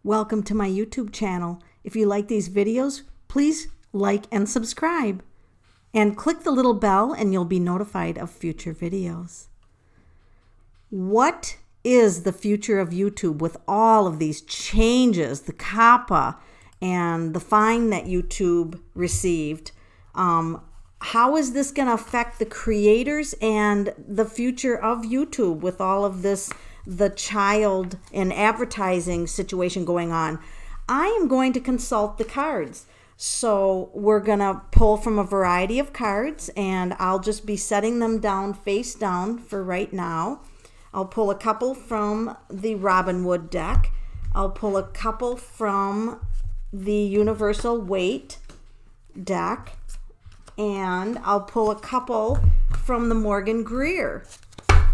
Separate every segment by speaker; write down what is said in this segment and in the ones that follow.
Speaker 1: Welcome to my YouTube channel. If you like these videos, please like and subscribe. And click the little bell and you'll be notified of future videos. What is the future of YouTube with all of these changes, the COPPA and the fine that YouTube received? How is this going to affect the creators and the future of YouTube with all of this, the child and advertising situation going on? I am going to consult the cards. So we're going to pull from a variety of cards, and I'll just be setting them down face down for right now. I'll pull a couple from the Robin Wood deck. I'll pull a couple from the Universal Weight deck. And I'll pull a couple from the Morgan Greer.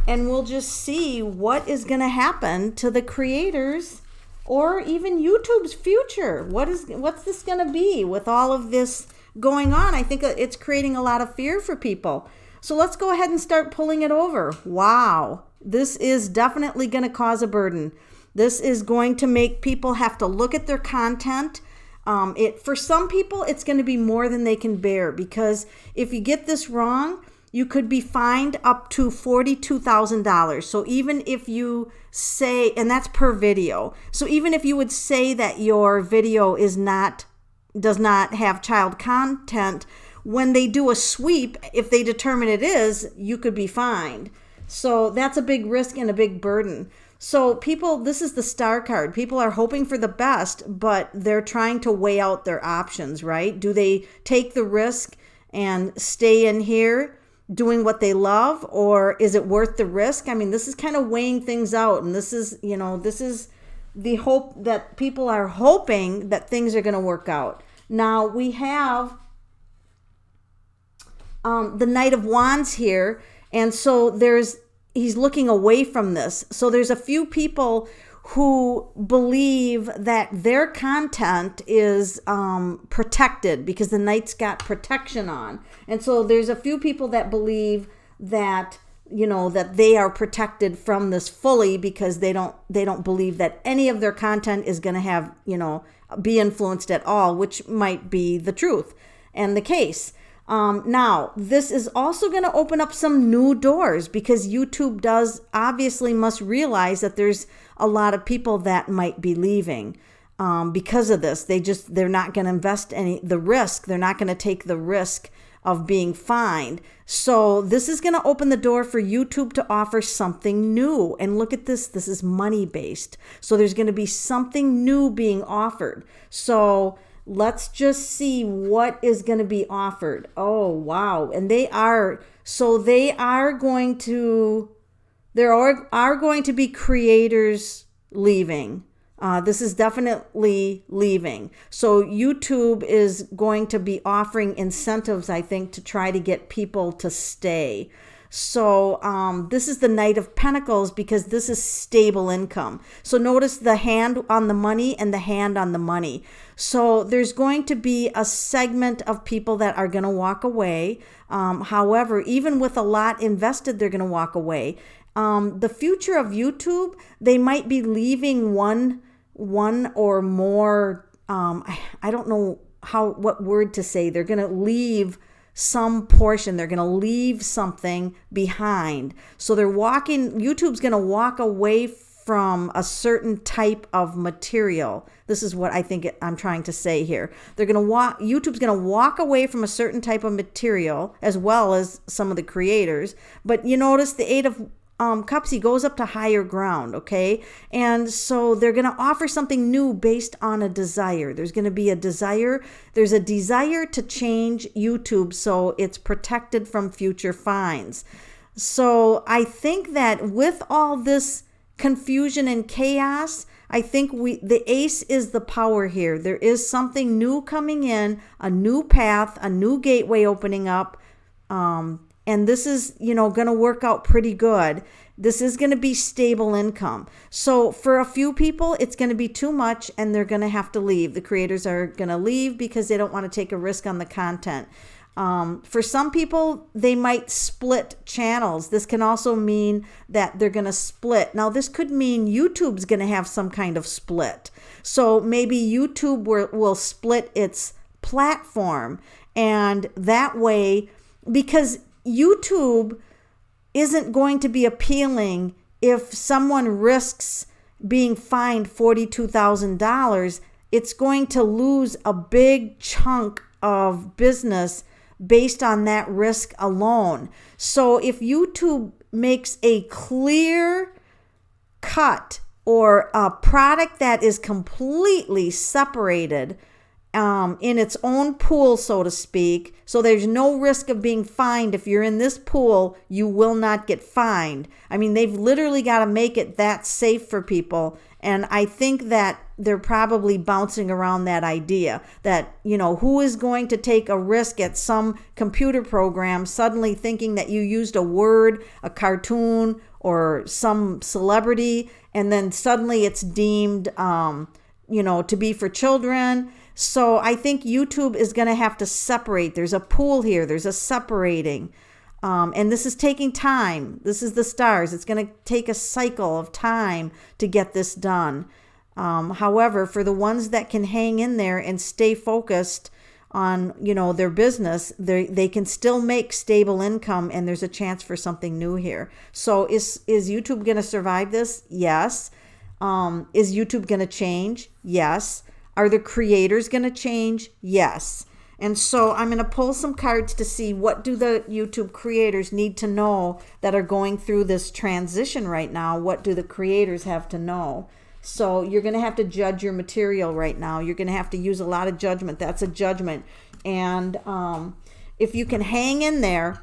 Speaker 1: And we'll just see what is going to happen to the creators or even YouTube's future. What's this going to be with all of this going on? I think it's creating a lot of fear for people. So let's go ahead and start pulling it over. Wow. This is definitely going to cause a burden. This is going to make people have to look at their content. For some people, it's going to be more than they can bear, because if you get this wrong, you could be fined up to $42,000. So even if you say, and that's per video. So even if you would say that your video does not have child content, when they do a sweep, if they determine it is, you could be fined. So that's a big risk and a big burden. So people, this is the star card. People are hoping for the best, but they're trying to weigh out their options, right? Do they take the risk and stay in here doing what they love, or is it worth the risk? I mean, this is kind of weighing things out, and this is the hope that people are hoping that things are going to work out. Now we have the Knight of Wands here, and so he's looking away from this. So there's a few people who believe that their content is protected because the Knight's got protection on. And so there's a few people that believe that, that they are protected from this fully because they don't believe that any of their content is going to have, be influenced at all, which might be the truth and the case. Now, this is also going to open up some new doors, because YouTube obviously must realize that there's a lot of people that might be leaving because of this. They're not going to invest the risk. They're not going to take the risk of being fined. So this is going to open the door for YouTube to offer something new. And look at this. This is money based. So there's going to be something new being offered. So let's just see what is going to be offered. Oh, wow. And there are going to be creators leaving. This is definitely leaving. So YouTube is going to be offering incentives, I think, to try to get people to stay. So this is the Knight of Pentacles, because this is stable income. So notice the hand on the money and the hand on the money. So there's going to be a segment of people that are going to walk away. However, even with a lot invested, they're going to walk away. The future of YouTube, they might be leaving one or more. I don't know what word to say. They're going to leave some portion. They're going to leave something behind. So YouTube's going to walk away from a certain type of material. This is what I think I'm trying to say here. YouTube's going to walk away from a certain type of material, as well as some of the creators. But you notice the Eight of Cups, he goes up to higher ground, okay? And so they're going to offer something new based on a desire. There's going to be a desire. There's a desire to change YouTube so it's protected from future fines. So I think that with all this confusion and chaos, I think the ace is the power here. There is something new coming in, a new path, a new gateway opening up. And this is, going to work out pretty good. This is going to be stable income. So for a few people, it's going to be too much and they're going to have to leave. The creators are going to leave because they don't want to take a risk on the content. For some people, they might split channels. This can also mean that they're going to split. Now, this could mean YouTube's going to have some kind of split. So maybe YouTube will split its platform. And that way, because YouTube isn't going to be appealing if someone risks being fined $42,000, it's going to lose a big chunk of business based on that risk alone. So if YouTube makes a clear cut or a product that is completely separated in its own pool, so to speak, so there's no risk of being fined. If you're in this pool, you will not get fined. I mean, they've literally got to make it that safe for people. And I think that they're probably bouncing around that idea that, who is going to take a risk at some computer program suddenly thinking that you used a word, a cartoon, or some celebrity, and then suddenly it's deemed, to be for children. So I think YouTube is going to have to separate. There's a pool here. There's a separating. And this is taking time. This is the stars. It's going to take a cycle of time to get this done. However, for the ones that can hang in there and stay focused on, their business, they can still make stable income, and there's a chance for something new here. So is YouTube going to survive this? Yes. Is YouTube going to change? Yes. Are the creators going to change? Yes. And so I'm going to pull some cards to see what do the YouTube creators need to know that are going through this transition right now. What do the creators have to know? So you're going to have to judge your material right now. You're going to have to use a lot of judgment. That's a judgment. And if you can hang in there,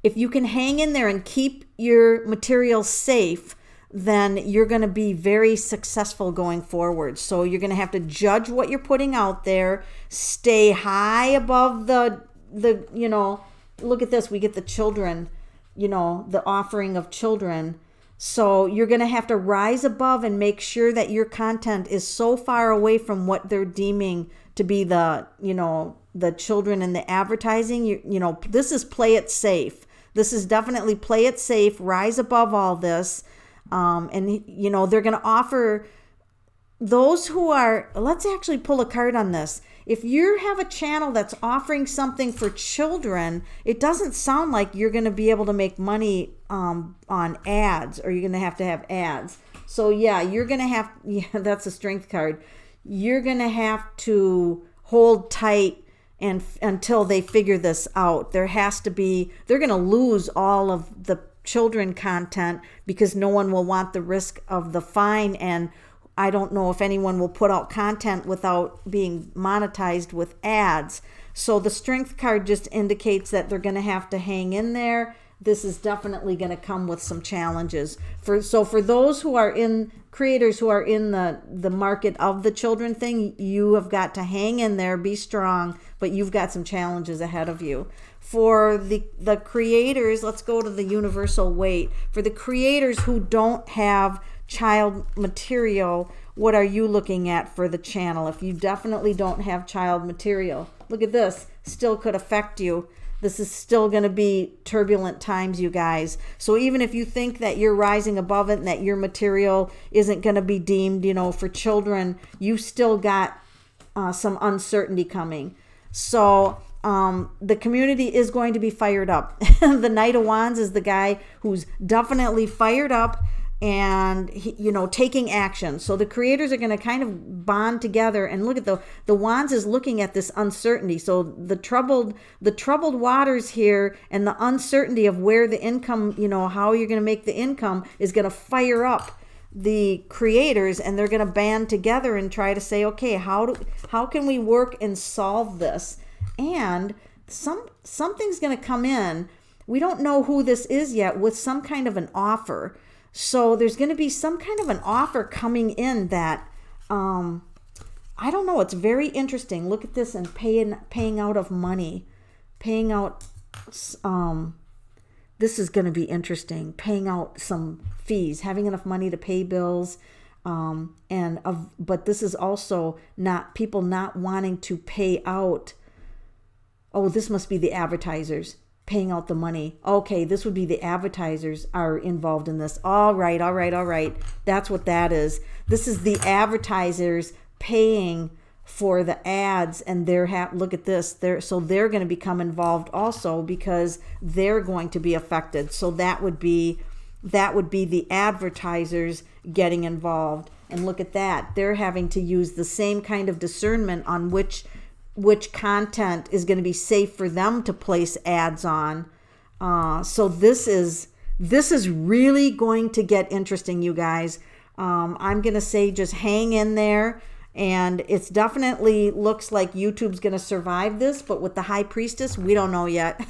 Speaker 1: and keep your material safe, then you're going to be very successful going forward. So you're going to have to judge what you're putting out there, stay high above the look at this. We get the children, the offering of children. So you're going to have to rise above and make sure that your content is so far away from what they're deeming to be the children and the advertising. This is play it safe. This is definitely play it safe, rise above all this. And they're going to offer those who are, let's actually pull a card on this. If you have a channel that's offering something for children, it doesn't sound like you're going to be able to make money on ads, or you're going to have ads. So yeah, you're going to have, that's a strength card. You're going to have to hold tight and until they figure this out. They're going to lose all of the children content because no one will want the risk of the fine, and I don't know if anyone will put out content without being monetized with ads. So the strength card just indicates that they're going to have to hang in there. This is definitely going to come with some challenges. For those who are creators who are in the market of the children thing, you have got to hang in there, be strong, but you've got some challenges ahead of you. For the creators, let's go to the universal weight. For the creators who don't have child material, what are you looking at for the channel? If you definitely don't have child material, look at this. Still could affect you. This is still going to be turbulent times, you guys. So even if you think that you're rising above it and that your material isn't going to be deemed, for children, you still got some uncertainty coming. So the community is going to be fired up. The Knight of Wands is the guy who's definitely fired up and taking action. So the creators are going to kind of bond together, and look at the Wands is looking at this uncertainty. So the troubled waters here and the uncertainty of where the income, how you're going to make the income is going to fire up the creators, and they're going to band together and try to say, okay, how can we work and solve this? And something's going to come in. We don't know who this is yet, with some kind of an offer. So there's going to be some kind of an offer coming in that, I don't know. It's very interesting. Look at this, and paying out of money, paying out. This is going to be interesting. Paying out some fees, having enough money to pay bills, but this is also not people not wanting to pay out Oh, this must be the advertisers paying out the money. Okay, this would be the advertisers are involved in this. All right. That's what that is. This is the advertisers paying for the ads, and look at this. They're going to become involved also because they're going to be affected. So that would be the advertisers getting involved. And look at that. They're having to use the same kind of discernment on which content is going to be safe for them to place ads on. So this is really going to get interesting, you guys. I'm going to say just hang in there. And it's definitely looks like YouTube's going to survive this, but with the high priestess, we don't know yet.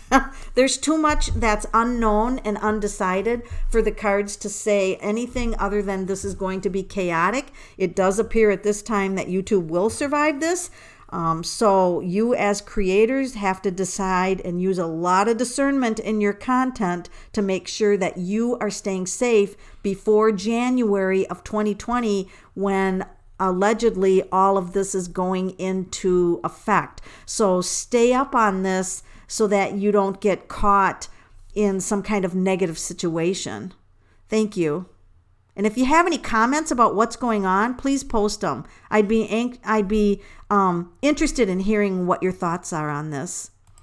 Speaker 1: There's too much that's unknown and undecided for the cards to say anything other than this is going to be chaotic. It does appear at this time that YouTube will survive this. So you as creators have to decide and use a lot of discernment in your content to make sure that you are staying safe before January of 2020, when allegedly all of this is going into effect. So stay up on this so that you don't get caught in some kind of negative situation. Thank you. And if you have any comments about what's going on, please post them. I'd be interested in hearing what your thoughts are on this.